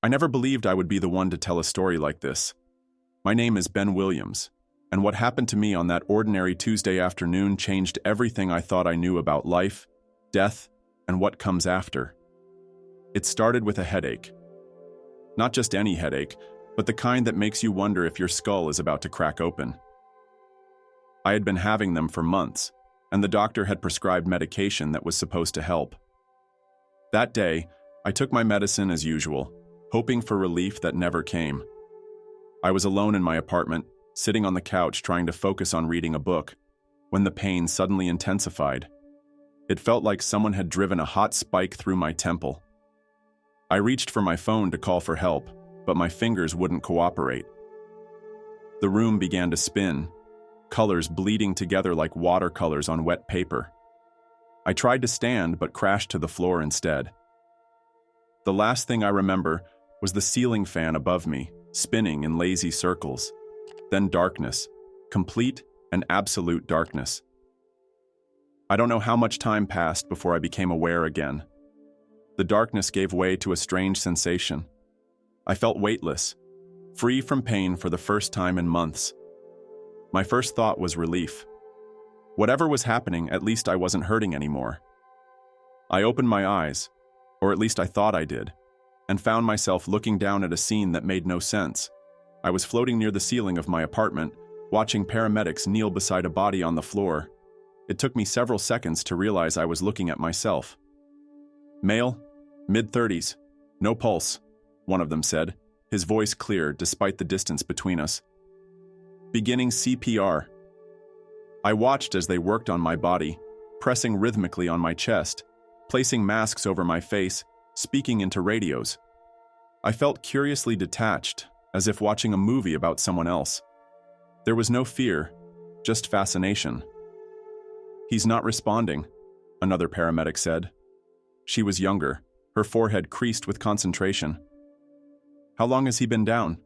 I never believed I would be the one to tell a story like this. My name is Ben Williams, and what happened to me on that ordinary Tuesday afternoon changed everything I thought I knew about life, death, and what comes after. It started with a headache. Not just any headache, but the kind that makes you wonder if your skull is about to crack open. I had been having them for months, and the doctor had prescribed medication that was supposed to help. That day, I took my medicine as usual, hoping for relief that never came. I was alone in my apartment, sitting on the couch trying to focus on reading a book, when the pain suddenly intensified. It felt like someone had driven a hot spike through my temple. I reached for my phone to call for help, but my fingers wouldn't cooperate. The room began to spin, colors bleeding together like watercolors on wet paper. I tried to stand but crashed to the floor instead. The last thing I remember was the ceiling fan above me, spinning in lazy circles. Then darkness, complete and absolute darkness. I don't know how much time passed before I became aware again. The darkness gave way to a strange sensation. I felt weightless, free from pain for the first time in months. My first thought was relief. Whatever was happening, at least I wasn't hurting anymore. I opened my eyes, or at least I thought I did, and found myself looking down at a scene that made no sense. I was floating near the ceiling of my apartment, watching paramedics kneel beside a body on the floor. It took me several seconds to realize I was looking at myself. Male, mid-30s, no pulse, one of them said, his voice clear despite the distance between us. Beginning CPR. I watched as they worked on my body, pressing rhythmically on my chest, placing masks over my face, speaking into radios. I felt curiously detached, as if watching a movie about someone else. There was no fear, just fascination. "He's not responding," another paramedic said. She was younger, her forehead creased with concentration. "How long has he been down?"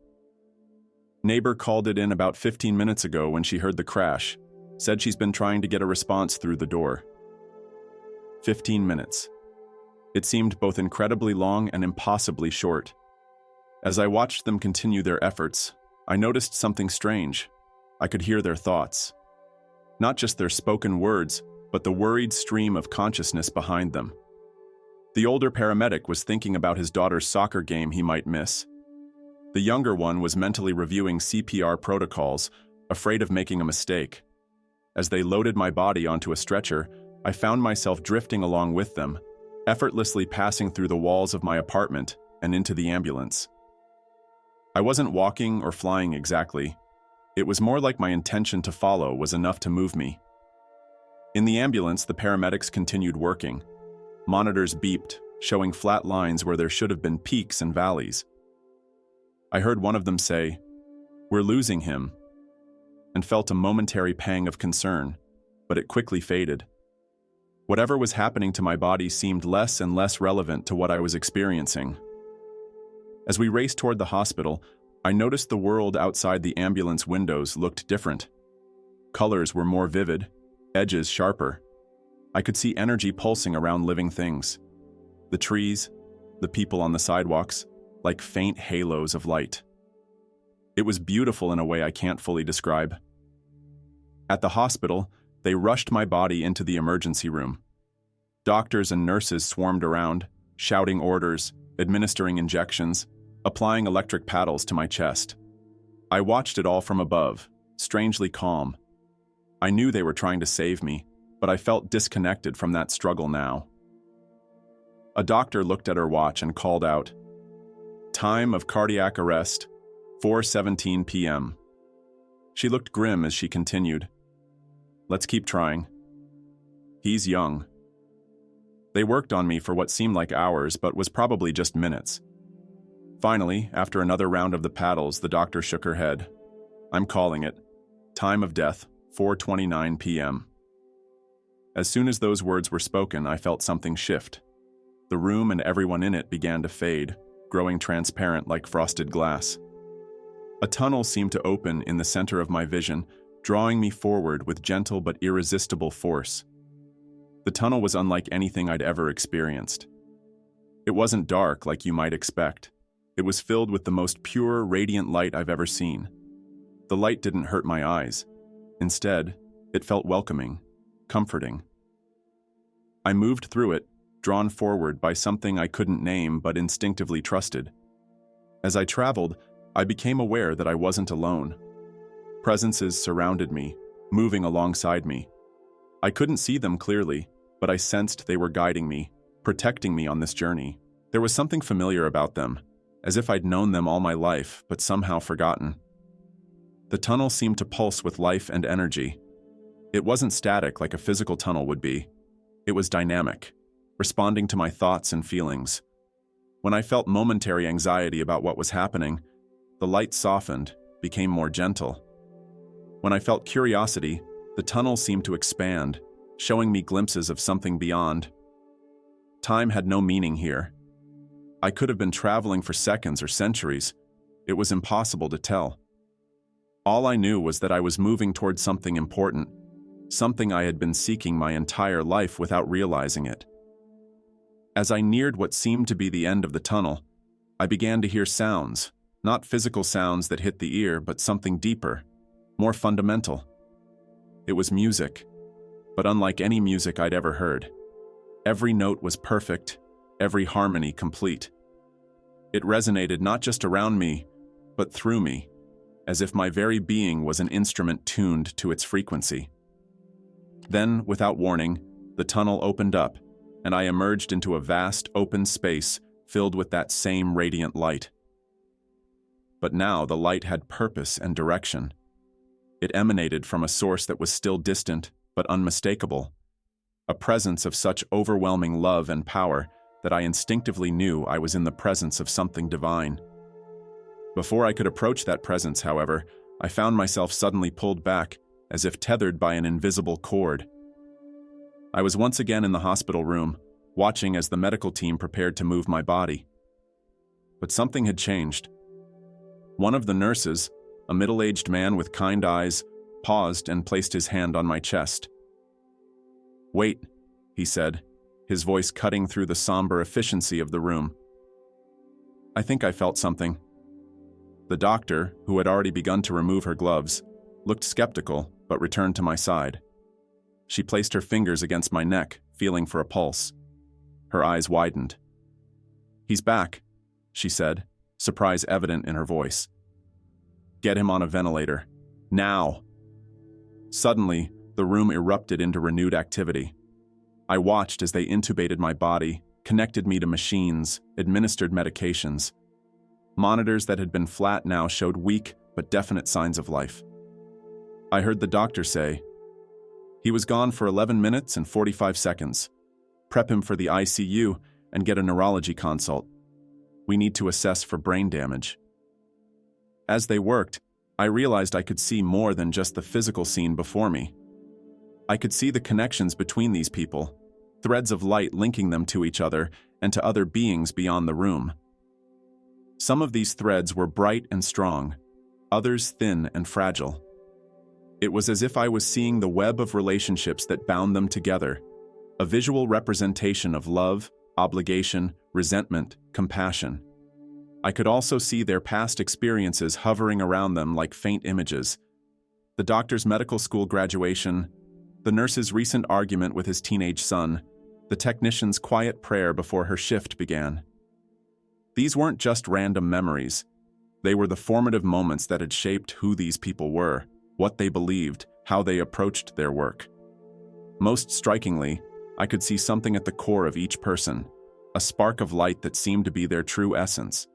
"Neighbor called it in about 15 minutes ago when she heard the crash. Said she's been trying to get a response through the door." 15 minutes. It seemed both incredibly long and impossibly short. As I watched them continue their efforts, I noticed something strange. I could hear their thoughts. Not just their spoken words, but the worried stream of consciousness behind them. The older paramedic was thinking about his daughter's soccer game he might miss. The younger one was mentally reviewing CPR protocols, afraid of making a mistake. As they loaded my body onto a stretcher, I found myself drifting along with them, effortlessly passing through the walls of my apartment and into the ambulance. I wasn't walking or flying exactly. It was more like my intention to follow was enough to move me. In the ambulance, the paramedics continued working. Monitors beeped, showing flat lines where there should have been peaks and valleys. I heard one of them say, "We're losing him," and felt a momentary pang of concern, but it quickly faded. Whatever was happening to my body seemed less and less relevant to what I was experiencing. As we raced toward the hospital, I noticed the world outside the ambulance windows looked different. Colors were more vivid, edges sharper. I could see energy pulsing around living things. The trees, the people on the sidewalks, like faint halos of light. It was beautiful in a way I can't fully describe. At the hospital, they rushed my body into the emergency room. Doctors and nurses swarmed around, shouting orders, administering injections, applying electric paddles to my chest. I watched it all from above, strangely calm. I knew they were trying to save me, but I felt disconnected from that struggle now. A doctor looked at her watch and called out, "Time of cardiac arrest, 4:17 p.m. She looked grim as she continued, "Let's keep trying. He's young." They worked on me for what seemed like hours, but was probably just minutes. Finally, after another round of the paddles, the doctor shook her head. "I'm calling it. Time of death, 4:29 p.m. As soon as those words were spoken, I felt something shift. The room and everyone in it began to fade, growing transparent like frosted glass. A tunnel seemed to open in the center of my vision, drawing me forward with gentle but irresistible force. The tunnel was unlike anything I'd ever experienced. It wasn't dark like you might expect. It was filled with the most pure, radiant light I've ever seen. The light didn't hurt my eyes. Instead, it felt welcoming, comforting. I moved through it, drawn forward by something I couldn't name but instinctively trusted. As I traveled, I became aware that I wasn't alone. Presences surrounded me, moving alongside me. I couldn't see them clearly, but I sensed they were guiding me, protecting me on this journey. There was something familiar about them, as if I'd known them all my life, but somehow forgotten. The tunnel seemed to pulse with life and energy. It wasn't static like a physical tunnel would be. It was dynamic, responding to my thoughts and feelings. When I felt momentary anxiety about what was happening, the light softened, became more gentle. When I felt curiosity, the tunnel seemed to expand, showing me glimpses of something beyond. Time had no meaning here. I could have been traveling for seconds or centuries. It was impossible to tell. All I knew was that I was moving towards something important, something I had been seeking my entire life without realizing it. As I neared what seemed to be the end of the tunnel, I began to hear sounds, not physical sounds that hit the ear, but something deeper, more fundamental. It was music, but unlike any music I'd ever heard. Every note was perfect, every harmony complete. It resonated not just around me, but through me, as if my very being was an instrument tuned to its frequency. Then, without warning, the tunnel opened up, and I emerged into a vast, open space filled with that same radiant light. But now the light had purpose and direction. It emanated from a source that was still distant, but unmistakable, a presence of such overwhelming love and power that I instinctively knew I was in the presence of something divine. Before I could approach that presence, however, I found myself suddenly pulled back, as if tethered by an invisible cord. I was once again in the hospital room, watching as the medical team prepared to move my body. But something had changed. One of the nurses, a middle-aged man with kind eyes, paused and placed his hand on my chest. "Wait," he said, his voice cutting through the somber efficiency of the room. I think I felt something. The doctor, who had already begun to remove her gloves, looked skeptical but returned to my side. She placed her fingers against my neck, feeling for a pulse. Her eyes widened. "He's back," she said, surprise evident in her voice. "Get him on a ventilator. Now!" Suddenly, the room erupted into renewed activity. I watched as they intubated my body, connected me to machines, administered medications. Monitors that had been flat now showed weak but definite signs of life. I heard the doctor say, "He was gone for 11 minutes and 45 seconds. Prep him for the ICU and get a neurology consult. We need to assess for brain damage." As they worked, I realized I could see more than just the physical scene before me. I could see the connections between these people, threads of light linking them to each other and to other beings beyond the room. Some of these threads were bright and strong, others thin and fragile. It was as if I was seeing the web of relationships that bound them together, a visual representation of love, obligation, resentment, compassion. I could also see their past experiences hovering around them like faint images. The doctor's medical school graduation, the nurse's recent argument with his teenage son, the technician's quiet prayer before her shift began. These weren't just random memories. They were the formative moments that had shaped who these people were, what they believed, how they approached their work. Most strikingly, I could see something at the core of each person, a spark of light that seemed to be their true essence.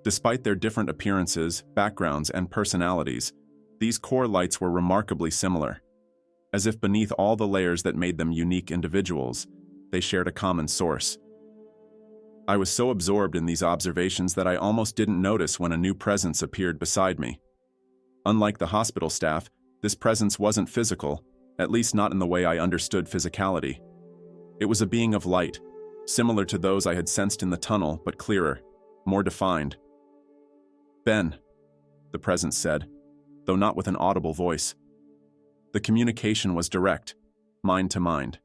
Despite their different appearances, backgrounds, and personalities, these core lights were remarkably similar. As if beneath all the layers that made them unique individuals, they shared a common source. I was so absorbed in these observations that I almost didn't notice when a new presence appeared beside me. Unlike the hospital staff, this presence wasn't physical, at least not in the way I understood physicality. It was a being of light, similar to those I had sensed in the tunnel, but clearer, more defined. "Ben," the presence said, though not with an audible voice. The communication was direct, mind to mind.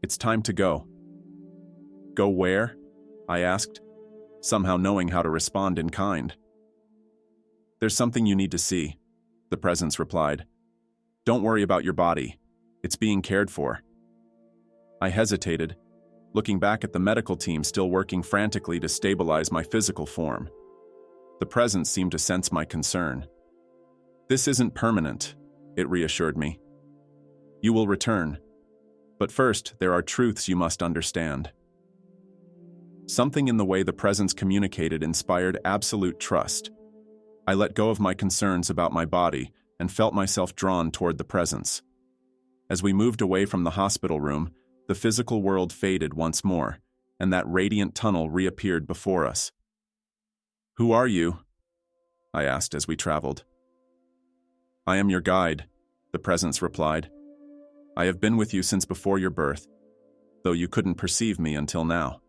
"It's time to go." "Go where?" I asked. somehow knowing how to respond in kind. "There's something you need to see," the presence replied. "Don't worry about your body. It's being cared for." I hesitated, looking back at the medical team still working frantically to stabilize my physical form. The presence seemed to sense my concern. "This isn't permanent," it reassured me. "You will return. But first, there are truths you must understand." Something in the way the presence communicated inspired absolute trust. I let go of my concerns about my body and felt myself drawn toward the presence. As we moved away from the hospital room, the physical world faded once more, and that radiant tunnel reappeared before us. "Who are you?" I asked as we traveled. "I am your guide," the presence replied. "I have been with you since before your birth, though you couldn't perceive me until now."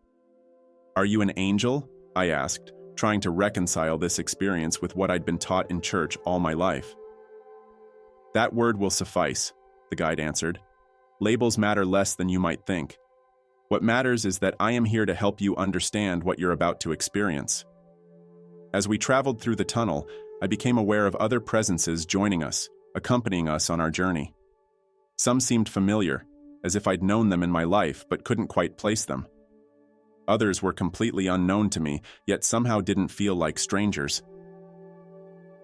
"Are you an angel?" I asked, trying to reconcile this experience with what I'd been taught in church all my life. "That word will suffice," the guide answered. "Labels matter less than you might think. What matters is that I am here to help you understand what you're about to experience." As we traveled through the tunnel, I became aware of other presences joining us, accompanying us on our journey. Some seemed familiar, as if I'd known them in my life but couldn't quite place them. Others were completely unknown to me, yet somehow didn't feel like strangers.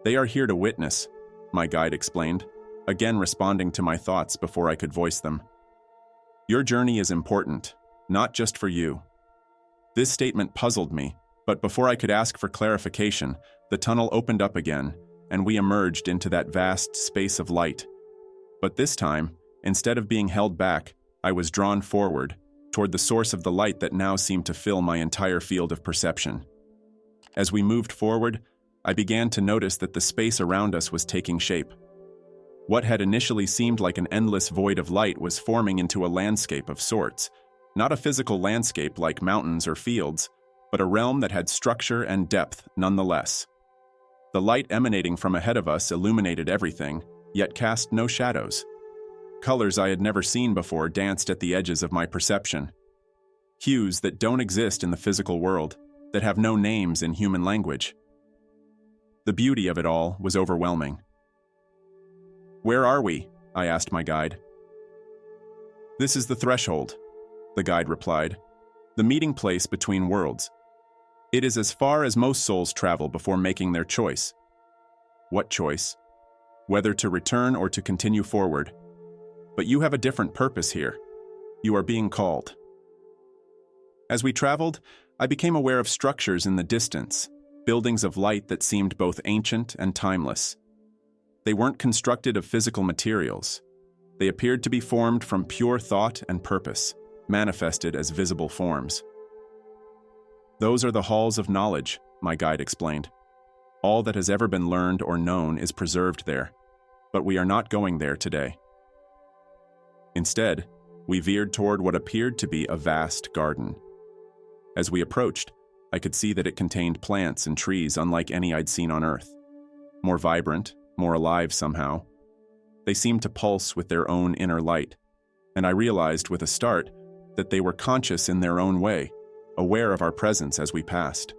"They are here to witness," my guide explained, again responding to my thoughts before I could voice them. "Your journey is important, not just for you." This statement puzzled me, but before I could ask for clarification, the tunnel opened up again, and we emerged into that vast space of light. But this time, instead of being held back, I was drawn forward, toward the source of the light that now seemed to fill my entire field of perception. As we moved forward, I began to notice that the space around us was taking shape. What had initially seemed like an endless void of light was forming into a landscape of sorts, not a physical landscape like mountains or fields, but a realm that had structure and depth nonetheless. The light emanating from ahead of us illuminated everything, yet cast no shadows. Colors I had never seen before danced at the edges of my perception. Hues that don't exist in the physical world, that have no names in human language. The beauty of it all was overwhelming. "Where are we?" I asked my guide. "This is the threshold," the guide replied, "the meeting place between worlds. It is as far as most souls travel before making their choice." "What choice?" "Whether to return or to continue forward. But you have a different purpose here. You are being called." As we traveled, I became aware of structures in the distance, buildings of light that seemed both ancient and timeless. They weren't constructed of physical materials. They appeared to be formed from pure thought and purpose, manifested as visible forms. "Those are the halls of knowledge," my guide explained. "All that has ever been learned or known is preserved there, but we are not going there today." Instead, we veered toward what appeared to be a vast garden. As we approached, I could see that it contained plants and trees unlike any I'd seen on Earth. More vibrant, more alive somehow. They seemed to pulse with their own inner light, and I realized with a start that they were conscious in their own way, aware of our presence as we passed.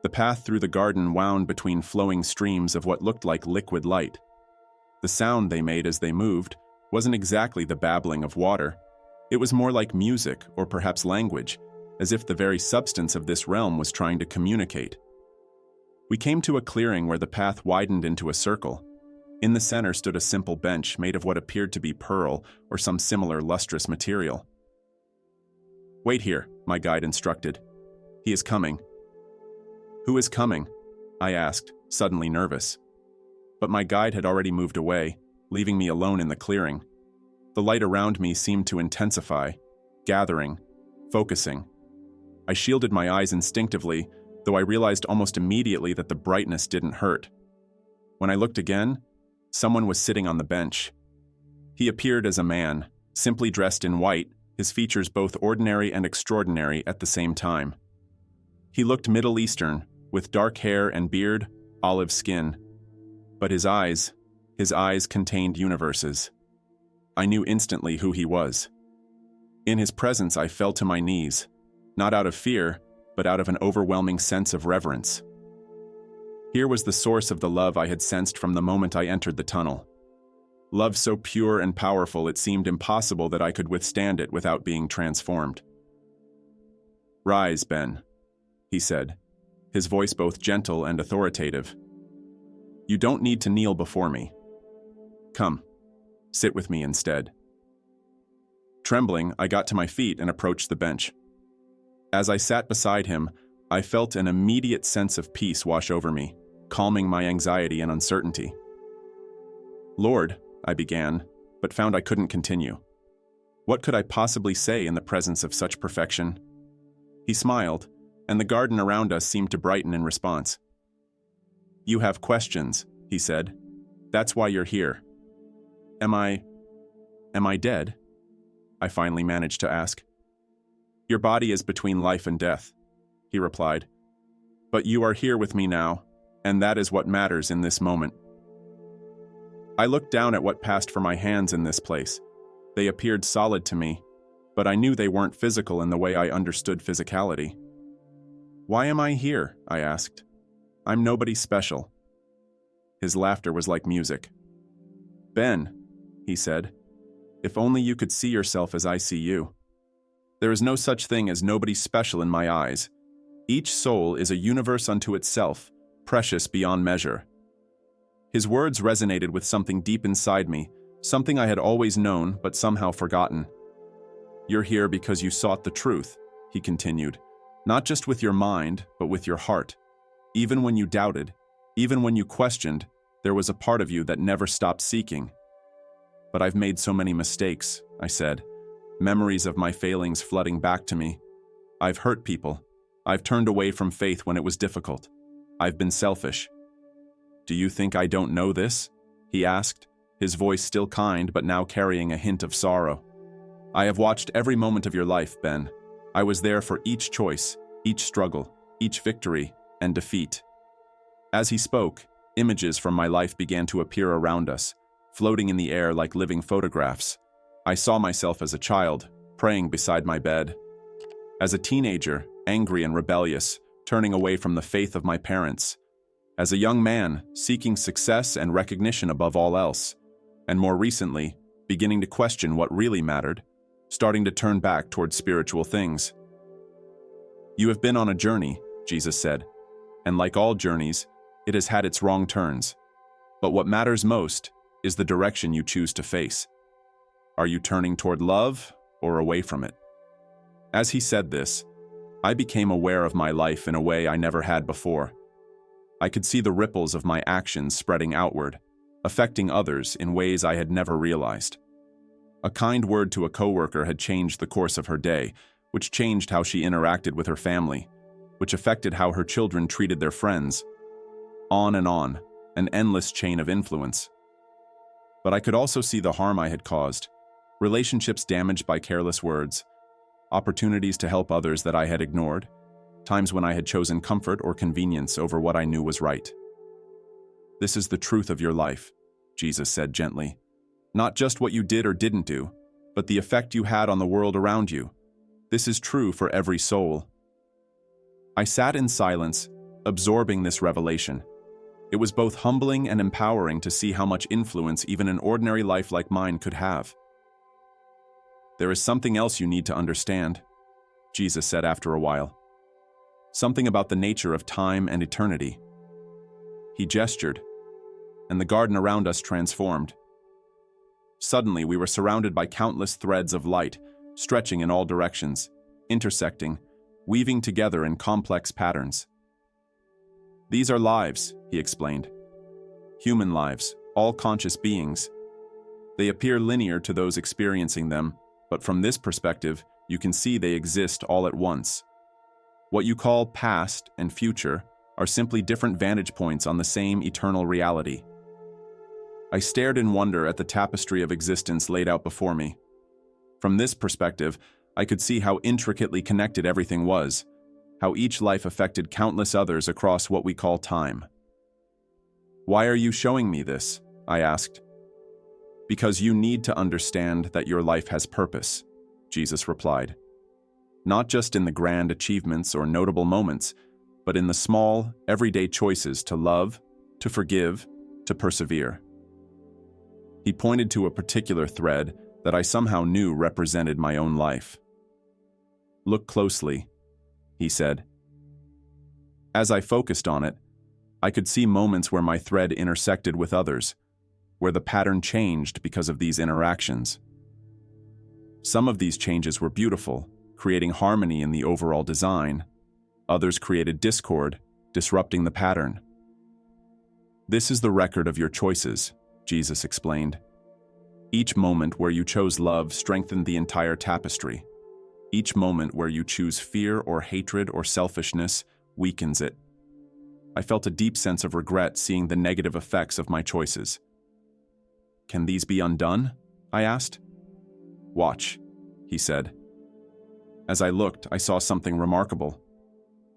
The path through the garden wound between flowing streams of what looked like liquid light. The sound they made as they moved wasn't exactly the babbling of water. It was more like music or perhaps language, as if the very substance of this realm was trying to communicate. We came to a clearing where the path widened into a circle. In the center stood a simple bench made of what appeared to be pearl or some similar lustrous material. "Wait here," my guide instructed. "He is coming." "Who is coming?" I asked, suddenly nervous. But my guide had already moved away, leaving me alone in the clearing. The light around me seemed to intensify, gathering, focusing. I shielded my eyes instinctively, though I realized almost immediately that the brightness didn't hurt. When I looked again, someone was sitting on the bench. He appeared as a man, simply dressed in white, his features both ordinary and extraordinary at the same time. He looked Middle Eastern, with dark hair and beard, olive skin. But his eyes contained universes. I knew instantly who he was. In his presence, I fell to my knees, not out of fear, but out of an overwhelming sense of reverence. Here was the source of the love I had sensed from the moment I entered the tunnel. Love so pure and powerful it seemed impossible that I could withstand it without being transformed. "Rise, Ben," he said, his voice both gentle and authoritative. "You don't need to kneel before me. Come, sit with me instead." Trembling, I got to my feet and approached the bench. As I sat beside him, I felt an immediate sense of peace wash over me, calming my anxiety and uncertainty. "Lord," I began, but found I couldn't continue. What could I possibly say in the presence of such perfection? He smiled, and the garden around us seemed to brighten in response. "You have questions," he said. "That's why you're here." Am I dead?" I finally managed to ask. "Your body is between life and death," he replied. "But you are here with me now, and that is what matters in this moment." I looked down at what passed for my hands in this place. They appeared solid to me, but I knew they weren't physical in the way I understood physicality. "Why am I here?" I asked. "I'm nobody special." His laughter was like music. "Ben," he said, "if only you could see yourself as I see you. There is no such thing as nobody special in my eyes. Each soul is a universe unto itself, precious beyond measure." His words resonated with something deep inside me, something I had always known but somehow forgotten. "You're here because you sought the truth," he continued, "not just with your mind, but with your heart. Even when you doubted, even when you questioned, there was a part of you that never stopped seeking." "But I've made so many mistakes," I said, memories of my failings flooding back to me. "I've hurt people. I've turned away from faith when it was difficult. I've been selfish." "Do you think I don't know this?" he asked, his voice still kind but now carrying a hint of sorrow. "I have watched every moment of your life, Ben. I was there for each choice, each struggle, each victory and defeat." As he spoke, images from my life began to appear around us, floating in the air like living photographs. I saw myself as a child, praying beside my bed. As a teenager, angry and rebellious, turning away from the faith of my parents. As a young man, seeking success and recognition above all else. And more recently, beginning to question what really mattered, starting to turn back towards spiritual things. "You have been on a journey," Jesus said, "and like all journeys, it has had its wrong turns. But what matters most is the direction you choose to face. Are you turning toward love or away from it?" As he said this, I became aware of my life in a way I never had before. I could see the ripples of my actions spreading outward, affecting others in ways I had never realized. A kind word to a coworker had changed the course of her day, which changed how she interacted with her family, which affected how her children treated their friends. On, an endless chain of influence. But I could also see the harm I had caused, relationships damaged by careless words, opportunities to help others that I had ignored, times when I had chosen comfort or convenience over what I knew was right. "This is the truth of your life," Jesus said gently. "Not just what you did or didn't do, but the effect you had on the world around you. This is true for every soul." I sat in silence, absorbing this revelation. It was both humbling and empowering to see how much influence even an ordinary life like mine could have. "There is something else you need to understand," Jesus said after a while. "Something about the nature of time and eternity." He gestured, and the garden around us transformed. Suddenly, we were surrounded by countless threads of light, stretching in all directions, intersecting, weaving together in complex patterns. "These are lives," he explained. "Human lives, all conscious beings. They appear linear to those experiencing them, but from this perspective, you can see they exist all at once. What you call past and future are simply different vantage points on the same eternal reality." I stared in wonder at the tapestry of existence laid out before me. From this perspective, I could see how intricately connected everything was, how each life affected countless others across what we call time. "Why are you showing me this?" I asked. "Because you need to understand that your life has purpose," Jesus replied. not just in the grand achievements or notable moments, but in the small, everyday choices to love, to forgive, to persevere. He pointed to a particular thread that I somehow knew represented my own life. "Look closely," he said. As I focused on it, I could see moments where my thread intersected with others, where the pattern changed because of these interactions. Some of these changes were beautiful, creating harmony in the overall design. Others created discord, disrupting the pattern. "This is the record of your choices," Jesus explained. "Each moment where you chose love strengthened the entire tapestry. Each moment where you choose fear or hatred or selfishness weakens it." I felt a deep sense of regret seeing the negative effects of my choices. "Can these be undone?" I asked. "Watch," he said. As I looked, I saw something remarkable.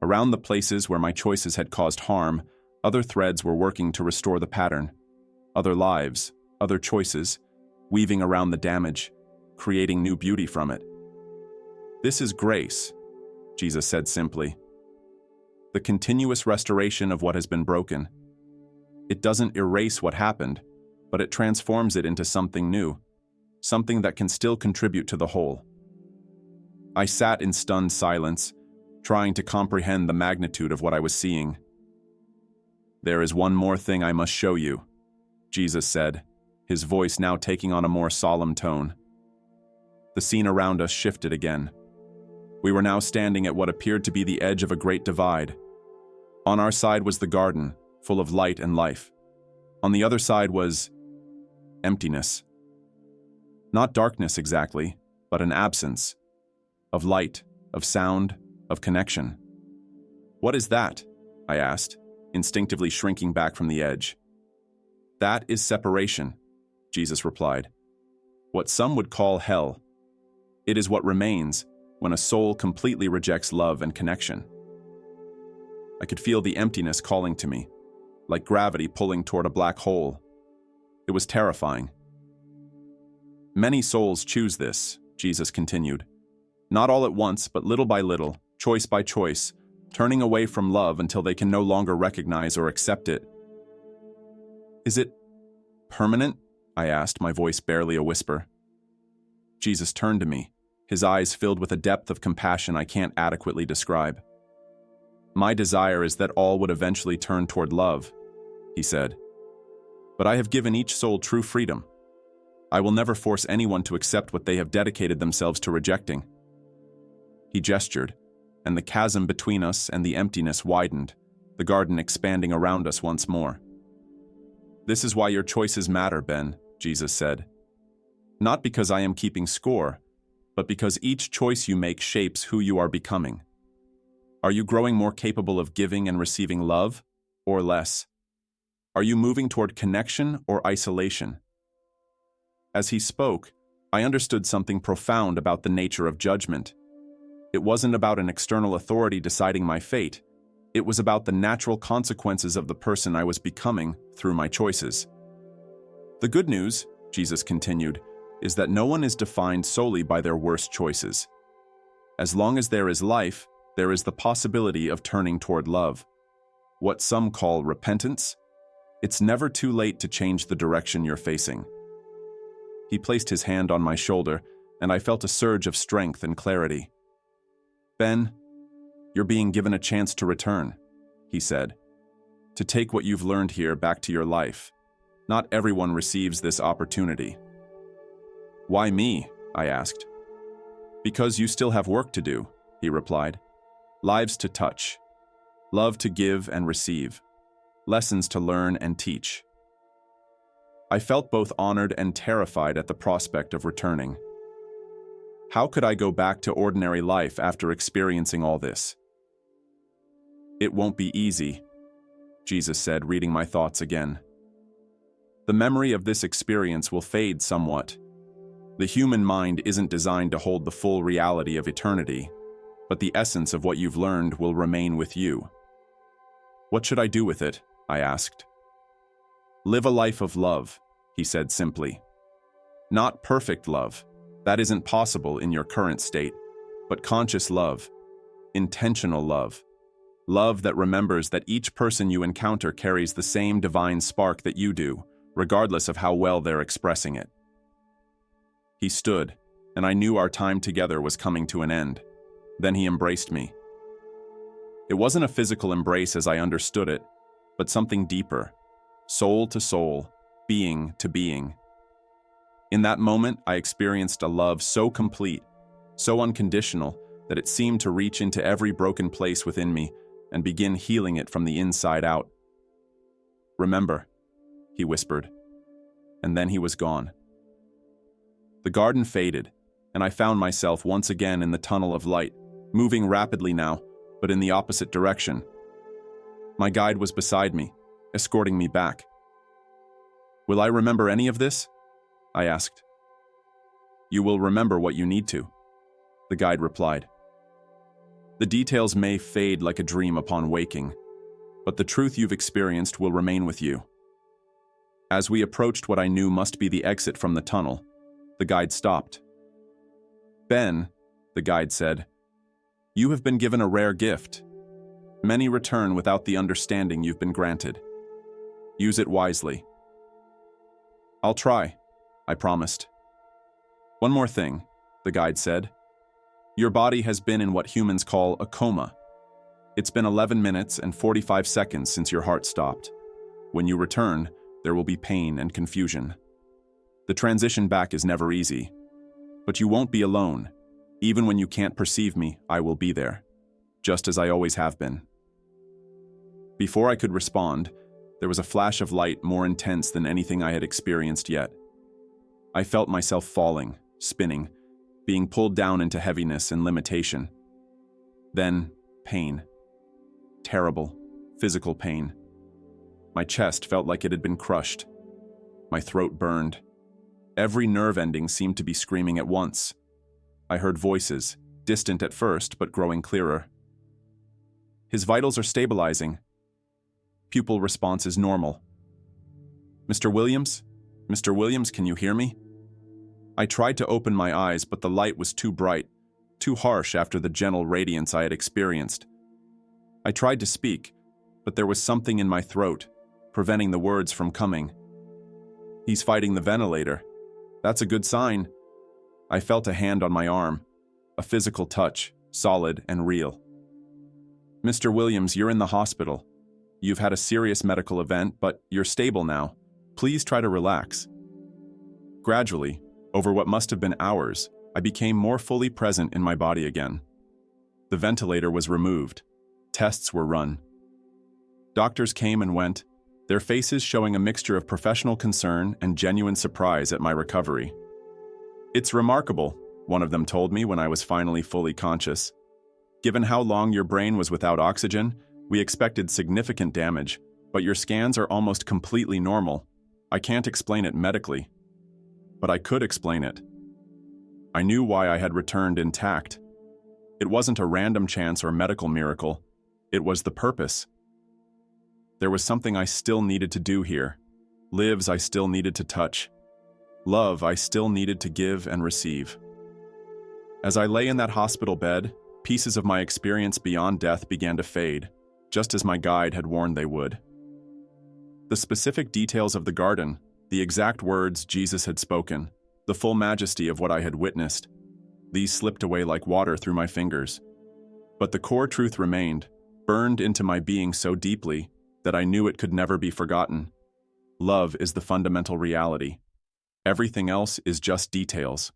Around the places where my choices had caused harm, other threads were working to restore the pattern. Other lives, other choices, weaving around the damage, creating new beauty from it. "This is grace," Jesus said simply. "The continuous restoration of what has been broken. It doesn't erase what happened, but it transforms it into something new, something that can still contribute to the whole." I sat in stunned silence, trying to comprehend the magnitude of what I was seeing. "There is one more thing I must show you," Jesus said, his voice now taking on a more solemn tone. The scene around us shifted again. We were now standing at what appeared to be the edge of a great divide. On our side was the garden, full of light and life. On the other side was emptiness. Not darkness exactly, but an absence of light, of sound, of connection. "What is that?" I asked, instinctively shrinking back from the edge. "That is separation," Jesus replied. "What some would call hell. It is what remains when a soul completely rejects love and connection." I could feel the emptiness calling to me, like gravity pulling toward a black hole. It was terrifying. "Many souls choose this," Jesus continued. "Not all at once, but little by little, choice by choice, turning away from love until they can no longer recognize or accept it." "Is it permanent?" I asked, my voice barely a whisper. Jesus turned to me, his eyes filled with a depth of compassion I can't adequately describe. "My desire is that all would eventually turn toward love," he said. "But I have given each soul true freedom. I will never force anyone to accept what they have dedicated themselves to rejecting." He gestured, and the chasm between us and the emptiness widened, the garden expanding around us once more. "This is why your choices matter, Ben," Jesus said. "Not because I am keeping score, but because each choice you make shapes who you are becoming. Are you growing more capable of giving and receiving love, or less? Are you moving toward connection or isolation?" As he spoke, I understood something profound about the nature of judgment. It wasn't about an external authority deciding my fate. It was about the natural consequences of the person I was becoming through my choices. "The good news," Jesus continued, "is that no one is defined solely by their worst choices. As long as there is life, there is the possibility of turning toward love. What some call repentance, it's never too late to change the direction you're facing." He placed his hand on my shoulder, and I felt a surge of strength and clarity. "Ben, you're being given a chance to return," he said. "To take what you've learned here back to your life. Not everyone receives this opportunity." "Why me?" I asked. "Because you still have work to do," he replied. "Lives to touch. Love to give and receive. Lessons to learn and teach." I felt both honored and terrified at the prospect of returning. How could I go back to ordinary life after experiencing all this? "It won't be easy," Jesus said, reading my thoughts again. "The memory of this experience will fade somewhat. The human mind isn't designed to hold the full reality of eternity, but the essence of what you've learned will remain with you." "What should I do with it?" I asked. "Live a life of love," he said simply. "Not perfect love. That isn't possible in your current state, but conscious love, intentional love. Love that remembers that each person you encounter carries the same divine spark that you do, regardless of how well they're expressing it. He stood, and I knew our time together was coming to an end. Then he embraced me. It wasn't a physical embrace as I understood it, but something deeper, soul to soul, being to being. In that moment, I experienced a love so complete, so unconditional, that it seemed to reach into every broken place within me and begin healing it from the inside out. "Remember," he whispered, and then he was gone. The garden faded, and I found myself once again in the tunnel of light, moving rapidly now, but in the opposite direction. My guide was beside me, escorting me back. "Will I remember any of this?" I asked. "You will remember what you need to," the guide replied. "The details may fade like a dream upon waking, but the truth you've experienced will remain with you." As we approached what I knew must be the exit from the tunnel, the guide stopped. "Ben," the guide said, "you have been given a rare gift. Many return without the understanding you've been granted. Use it wisely." "I'll try," I promised. "One more thing," the guide said. "Your body has been in what humans call a coma. It's been 11 minutes and 45 seconds since your heart stopped. When you return, there will be pain and confusion. The transition back is never easy. But you won't be alone. Even when you can't perceive me, I will be there, just as I always have been." Before I could respond, there was a flash of light more intense than anything I had experienced yet. I felt myself falling, spinning, being pulled down into heaviness and limitation. Then, pain. Terrible, physical pain. My chest felt like it had been crushed. My throat burned. Every nerve ending seemed to be screaming at once. I heard voices, distant at first but growing clearer. "His vitals are stabilizing. Pupil response is normal. Mr. Williams? Mr. Williams, can you hear me?" I tried to open my eyes, but the light was too bright, too harsh after the gentle radiance I had experienced. I tried to speak, but there was something in my throat, preventing the words from coming. "He's fighting the ventilator. That's a good sign." I felt a hand on my arm, a physical touch, solid and real. "Mr. Williams, you're in the hospital. You've had a serious medical event, but you're stable now. Please try to relax." Gradually, over what must have been hours, I became more fully present in my body again. The ventilator was removed. Tests were run. Doctors came and went, their faces showing a mixture of professional concern and genuine surprise at my recovery. "It's remarkable," one of them told me when I was finally fully conscious. "Given how long your brain was without oxygen, we expected significant damage, but your scans are almost completely normal. I can't explain it medically. But I could explain it. I knew why I had returned intact. It wasn't a random chance or medical miracle. It was the purpose. There was something I still needed to do here. Lives I still needed to touch. Love I still needed to give and receive." As I lay in that hospital bed, pieces of my experience beyond death began to fade, just as my guide had warned they would. The specific details of the garden, the exact words Jesus had spoken, the full majesty of what I had witnessed, these slipped away like water through my fingers. But the core truth remained, burned into my being so deeply that I knew it could never be forgotten. Love is the fundamental reality. Everything else is just details.